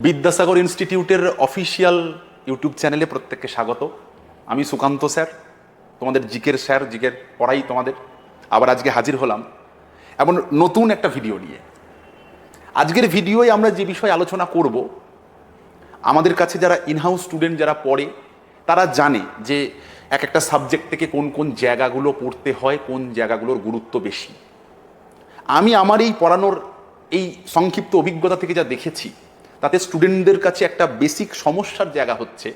বিদ্যাসাগর ইনস্টিটিউটের official YouTube চ্যানেলে প্রত্যেককে স্বাগত। আমি সুকান্ত স্যার, তোমাদের জিকের স্যার, জিকের পড়াই তোমাদের। আবার আজকে হাজির হলাম এমন নতুন একটা ভিডিও নিয়ে। আজকের ভিডিওয় আমরা যে বিষয়ে আলোচনা করব, আমাদের কাছে যারা ইনহাউস স্টুডেন্ট যারা পড়ে তারা জানে যে এক একটা সাবজেক্ট থেকে কোন কোন জায়গাগুলো পড়তে হয়, কোন জায়গাগুলোর গুরুত্ব বেশি। আমি আমার এই পড়ানোর এই সংক্ষিপ্ত অভিজ্ঞতা থেকে যা দেখেছি, তাতে স্টুডেন্টদের কাছে একটা বেসিক সমস্যার জায়গা হচ্ছে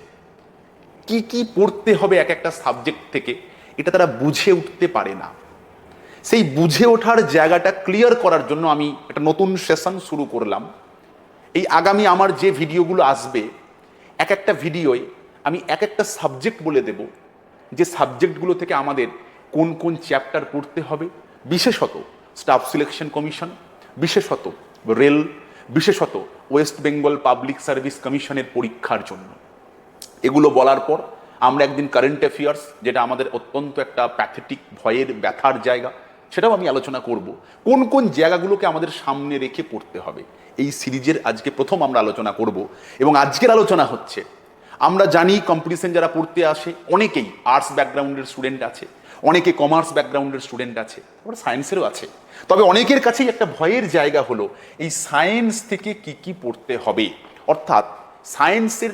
কি কি পড়তে হবে এক একটা সাবজেক্ট থেকে, এটা তারা বুঝে উঠতে পারে না। সেই বুঝে ওঠার জায়গাটা ক্লিয়ার করার জন্য আমি একটা নতুন সেশন শুরু করলাম। এই আগামী আমার যে ভিডিওগুলো আসবে, এক একটা ভিডিওয় আমি এক একটা সাবজেক্ট বলে দেব, যে সাবজেক্টগুলো থেকে আমাদের কোন কোন চ্যাপ্টার পড়তে হবে, বিশেষত স্টাফ সিলেকশন কমিশন, বিশেষত রেল, বিশেষত ওয়েস্ট বেঙ্গল পাবলিক সার্ভিস কমিশনের পরীক্ষার জন্য। এগুলো বলার পর আমরা একদিন কারেন্ট অ্যাফেয়ার্স, যেটা আমাদের অত্যন্ত একটা প্যাথেটিক ভয়ের ব্যথার জায়গা, সেটাও আমি আলোচনা করব। কোন কোন জায়গাগুলোকে আমাদের সামনে রেখে পড়তে হবে, এই সিরিজের আজকে প্রথম আমরা আলোচনা করব। এবং আজকের আলোচনা হচ্ছে, আমরা জানি কম্পিটিশন যারা পড়তে আসে অনেকেই আর্টস ব্যাকগ্রাউন্ডের স্টুডেন্ট আছে, অনেকে কমার্স ব্যাকগ্রাউন্ডের স্টুডেন্ট আছে, আবার সায়েন্সেরও আছে। তবে অনেকের কাছেই একটা ভয়ের জায়গা হলো এই সায়েন্স থেকে কি কি পড়তে হবে, অর্থাৎ সায়েন্সের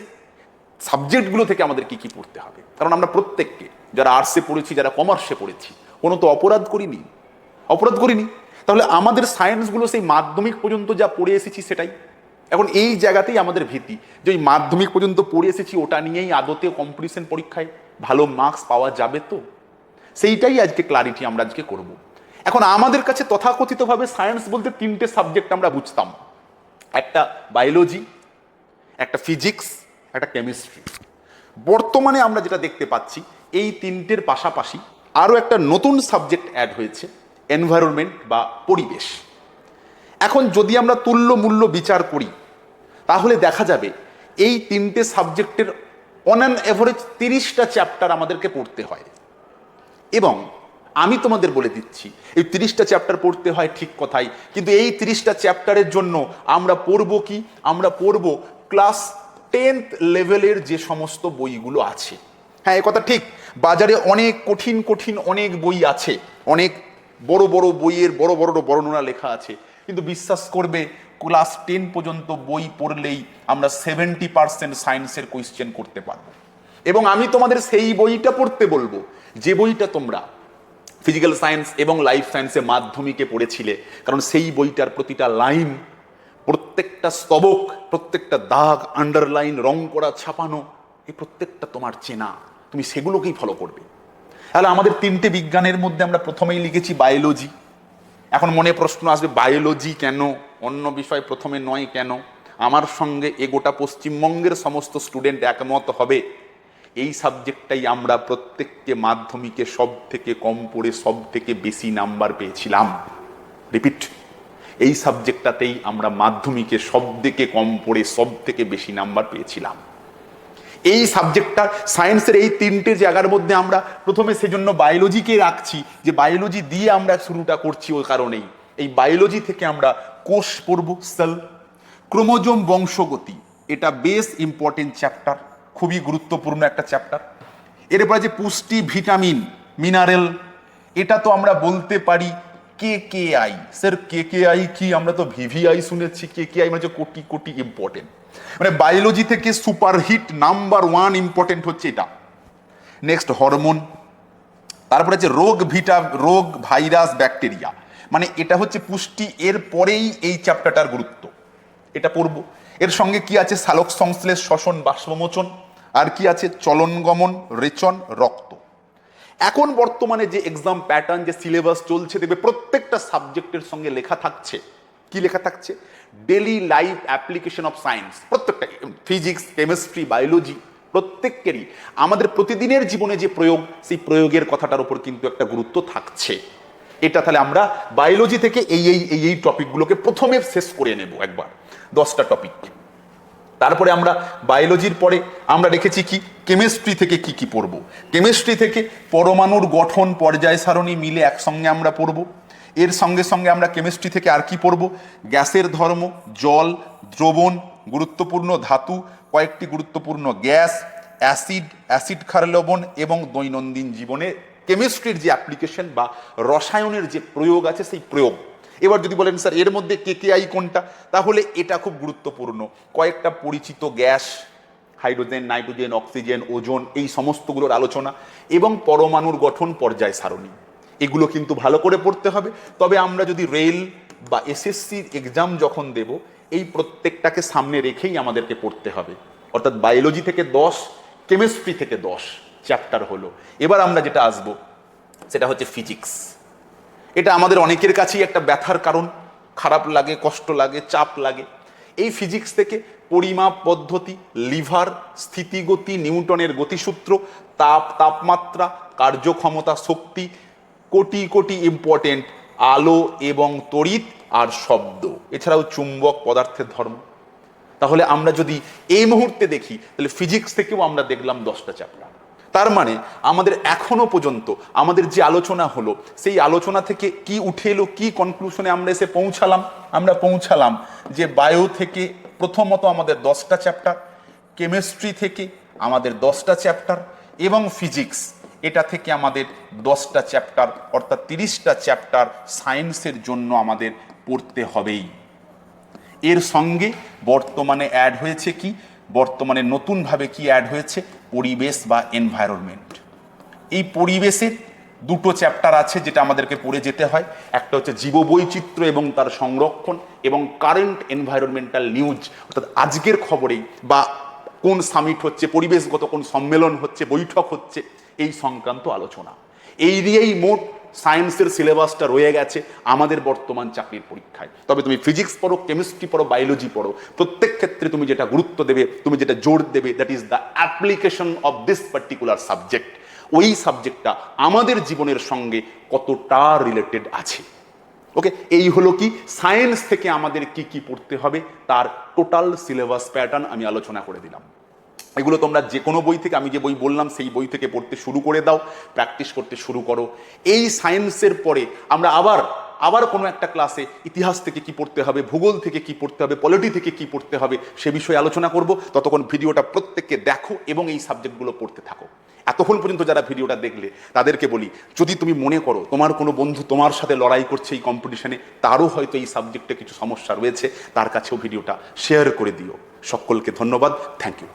সাবজেক্টগুলো থেকে আমাদের কি কি পড়তে হবে। কারণ আমরা প্রত্যেককে, যারা আর্টসে পড়েছি, যারা কমার্সে পড়েছি, কোনো তো অপরাধ করিনি। তাহলে আমাদের সায়েন্সগুলো সেই মাধ্যমিক পর্যন্ত যা পড়ে এসেছি সেটাই। এখন এই জায়গাতেই আমাদের ভীতি, যে ওই মাধ্যমিক পর্যন্ত পড়ে এসেছি ওটা নিয়েই আদতে কম্পিটিশন পরীক্ষায় ভালো মার্কস পাওয়া যাবে তো? সেইটাই আজকে ক্লারিটি আমরা আজকে করব। এখন আমাদের কাছে তথাকথিতভাবে সায়েন্স বলতে তিনটে সাবজেক্ট আমরা বুঝতাম, একটা বায়োলজি, একটা ফিজিক্স, একটা কেমিস্ট্রি। বর্তমানে আমরা যেটা দেখতে পাচ্ছি, এই তিনটের পাশাপাশি আরও একটা নতুন সাবজেক্ট অ্যাড হয়েছে, এনভায়রনমেন্ট বা পরিবেশ। এখন যদি আমরা তুল্য মূল্য বিচার করি, তাহলে দেখা যাবে এই তিনটে সাবজেক্টের অন অ্যান এভারেজ 30টা চ্যাপ্টার আমাদেরকে পড়তে হয়। এবং আমি তোমাদের বলে দিচ্ছি, এই 30টা চ্যাপ্টার পড়তে হয় ঠিক কথাই, কিন্তু এই 30টা চ্যাপ্টারের জন্য আমরা পড়ব কি, আমরা পড়ব ক্লাস 10th লেভেলের যে সমস্ত বইগুলো আছে। হ্যাঁ, এ কথা ঠিক, বাজারে অনেক কঠিন কঠিন অনেক বই আছে, অনেক বড় বড় বইয়ের বড় বড় বর্ণনা লেখা আছে, কিন্তু বিশ্বাস করবে ক্লাস 10 পর্যন্ত বই পড়লেই আমরা 70% সায়েন্সের কোয়েশ্চেন করতে পারবো। এবং আমি তোমাদের সেই বইটা পড়তে বলবো যে বইটা তোমরা ফিজিক্যাল সায়েন্স এবং লাইফ সায়েন্সে মাধ্যমিকে পড়েছিলে। কারণ সেই বইটার প্রতিটা লাইন, প্রত্যেকটা স্তবক, প্রত্যেকটা দাগ, আন্ডারলাইন, রং করা, ছাপানো, এই প্রত্যেকটা তোমার চেনা, তুমি সেগুলোকেই ফলো করবে। তাহলে আমাদের তিনটে বিজ্ঞানের মধ্যে আমরা প্রথমেই লিখেছি বায়োলজি। এখন মনে প্রশ্ন আসবে, বায়োলজি কেন, অন্য বিষয় প্রথমে নয় কেন? আমার সঙ্গে এ গোটা পশ্চিমবঙ্গের সমস্ত স্টুডেন্ট একমত হবে, এই সাবজেক্টটাই আমরা প্রত্যেককে মাধ্যমিকে সব থেকে কম পড়ে সব থেকে বেশি নাম্বার পেয়েছিলাম। রিপিট, এই সাবজেক্টটাতেই আমরা মাধ্যমিকে সব থেকে কম পড়ে সব থেকে বেশি নাম্বার পেয়েছিলাম। এই সাবজেক্টটা সায়েন্সের এই তিনটে জায়গার মধ্যে আমরা প্রথমে সেজন্য বায়োলজিকে রাখছি, যে বায়োলজি দিয়ে আমরা শুরুটা করছি। ওই কারণেই এই বায়োলজি থেকে আমরা কোষ পড়ব, সেল, ক্রোমোজোম, বংশগতি, এটা বেশ ইম্পর্টেন্ট চ্যাপ্টার, খুবই গুরুত্বপূর্ণ একটা চ্যাপ্টার। এরপরে যে পুষ্টি, ভিটামিন, মিনারেল, এটা তো আমরা বলতে পারি KKI। স্যার KKI কি? আমরা তো VVI শুনেছি, KKI মানে কোটি কোটি ইম্পর্টেন্ট। মানে বায়োলজি থেকে সুপারহিট নাম্বার 1 ইম্পর্টেন্ট হচ্ছে এটা। নেক্সট হরমোন, তারপরে যে রোগ, ভাইরাস, ব্যাকটেরিয়া, মানে এটা হচ্ছে পুষ্টি। এর পরেই এই চ্যাপ্টারটার গুরুত্ব, এটা পড়ব। এর সঙ্গে কি আছে? সালোক সংশ্লেষ, শ্বসন, বাষ্পমোচন, আর কি আছে? চলন গমন, রেচন, রক্ত। এখন বর্তমানে যে এক্সাম প্যাটার্ন, যে সিলেবাস চলছে, দেখবে প্রত্যেকটা সাবজেক্টের সঙ্গে লেখা থাকছে, কি লেখা থাকছে? Daily life application of science. প্রত্যেকটা, ফিজিক্স, কেমিস্ট্রি, বায়োলজি, প্রত্যেকেরই আমাদের প্রতিদিনের জীবনে যে প্রয়োগ, সেই প্রয়োগের কথাটার উপর কিন্তু একটা গুরুত্ব থাকছে। এটা তাহলে আমরা বায়োলজি থেকে এই টপিকগুলোকে প্রথমে শেষ করে নেব একবার, 10টা টপিক। তারপরে আমরা বায়োলজির পরে আমরা রেখেছি কি, কেমিস্ট্রি থেকে কি কি পড়ব। কেমিস্ট্রি থেকে পরমাণুর গঠন, পর্যায় সারণী মিলে একসঙ্গে আমরা পড়ব। এর সঙ্গে সঙ্গে আমরা কেমিস্ট্রি থেকে আর কি পড়ব? গ্যাসের ধর্ম, জল, দ্রবণ, গুরুত্বপূর্ণ ধাতু, কয়েকটি গুরুত্বপূর্ণ গ্যাস, অ্যাসিড ক্ষার লবণ এবং দৈনন্দিন জীবনে কেমিস্ট্রির যে অ্যাপ্লিকেশন বা রসায়নের যে প্রয়োগ আছে সেই প্রয়োগ। এবার যদি বলেন স্যার এর মধ্যে কেকেআই কোনটা, তাহলে এটা খুব গুরুত্বপূর্ণ। কয়েকটা পরিচিত gas, hydrogen, nitrogen, oxygen, ozone, এই সমস্তগুলোর আলোচনা এবং পরমাণুর গঠন পর্যায় সারণী, এগুলো কিন্তু ভালো করে পড়তে হবে। তবে আমরা যদি রেল বা এসএসসির এক্সাম যখন দেব, এই প্রত্যেকটাকে সামনে রেখেই আমাদেরকে পড়তে হবে। অর্থাৎ বায়োলজি থেকে 10, কেমিস্ট্রি থেকে 10 চ্যাপ্টার হলো। এবার আমরা যেটা আসবো সেটা হচ্ছে ফিজিক্স। এটা আমাদের অনেকের কাছেই একটা ব্যথার কারণ, খারাপ লাগে, কষ্ট লাগে, চাপ লাগে। এই ফিজিক্স থেকে পরিমাপ পদ্ধতি, লিভার, স্থিতিগতি, নিউটনের গতিসূত্র, তাপমাত্রা, কার্যক্ষমতা, শক্তি, কোটি কোটি ইম্পর্টেন্ট, আলো এবং তড়িৎ আর শব্দ, এছাড়াও চুম্বক, পদার্থের ধর্ম। তাহলে আমরা যদি এই মুহূর্তে দেখি, তাহলে ফিজিক্স থেকেও আমরা দেখলাম 10টা চ্যাপ্টার। তার মানে আমাদের এখনো পর্যন্ত আমাদের যে আলোচনা হলো, সেই আলোচনা থেকে কি উঠে এলো, কি কনক্লুশনে আমরা এসে পৌঁছালাম? আমরা পৌঁছালাম যে বায়ো থেকে প্রথমত আমাদের 10টা চ্যাপ্টার, কেমিস্ট্রি থেকে আমাদের 10টা চ্যাপ্টার এবং ফিজিক্স এটা থেকে আমাদের 10টা চ্যাপ্টার, অর্থাৎ 30টা চ্যাপ্টার সায়েন্সের জন্য আমাদের পড়তে হবেই। এর সঙ্গে বর্তমানে অ্যাড হয়েছে কি, বর্তমানে নতুনভাবে কি অ্যাড হয়েছে, পরিবেশ বা এনভায়রনমেন্ট। এই পরিবেশের 2টো চ্যাপ্টার আছে যেটা আমাদেরকে পড়ে যেতে হয়। একটা হচ্ছে জীববৈচিত্র্য এবং তার সংরক্ষণ এবং কারেন্ট এনভায়রনমেন্টাল নিউজ, অর্থাৎ আজকের খবরেই বা কোন সামিট হচ্ছে, পরিবেশগত কোন সম্মেলন হচ্ছে, বৈঠক হচ্ছে, এই সংক্রান্ত আলোচনা। এই দিয়েই মোট সায়েন্সের সিলেবাসটা রয়ে গেছে আমাদের বর্তমান চাকরির পরীক্ষায়। তবে তুমি ফিজিক্স পড়ো, কেমিস্ট্রি পড়ো, বায়োলজি পড়ো, প্রত্যেক ক্ষেত্রে তুমি যেটা গুরুত্ব দেবে, তুমি যেটা জোর দেবে, that is the application of this particular subject. ওই সাবজেক্টটা আমাদের জীবনের সঙ্গে কতটা রিলেটেড আছে। ওকে, এই হলো কি সায়েন্স থেকে আমাদের কি কি পড়তে হবে তার টোটাল সিলেবাস প্যাটার্ন আমি আলোচনা করে দিলাম। এগুলো তোমরা যে কোনো বই থেকে, আমি যে বই বললাম সেই বই থেকে পড়তে শুরু করে দাও, প্র্যাকটিস করতে শুরু করো। এই সায়েন্সের পরে আমরা আবার কোনো একটা ক্লাসে ইতিহাস থেকে কি পড়তে হবে, ভূগোল থেকে কি পড়তে হবে, পলিটি থেকে কি পড়তে হবে সে বিষয়ে আলোচনা করব। ততক্ষণ ভিডিওটা প্রত্যেককে দেখো এবং এই সাবজেক্টগুলো পড়তে থাকো। এতক্ষণ পর্যন্ত যারা ভিডিওটা দেখলে তাদেরকে বলি, যদি তুমি মনে করো তোমার কোনো বন্ধু তোমার সাথে লড়াই করছে এই কম্পিটিশনে, তারও হয়তো এই সাবজেক্টে কিছু সমস্যা রয়েছে, তার কাছেও ভিডিওটা শেয়ার করে দিও। সকলকে ধন্যবাদ, থ্যাংক ইউ।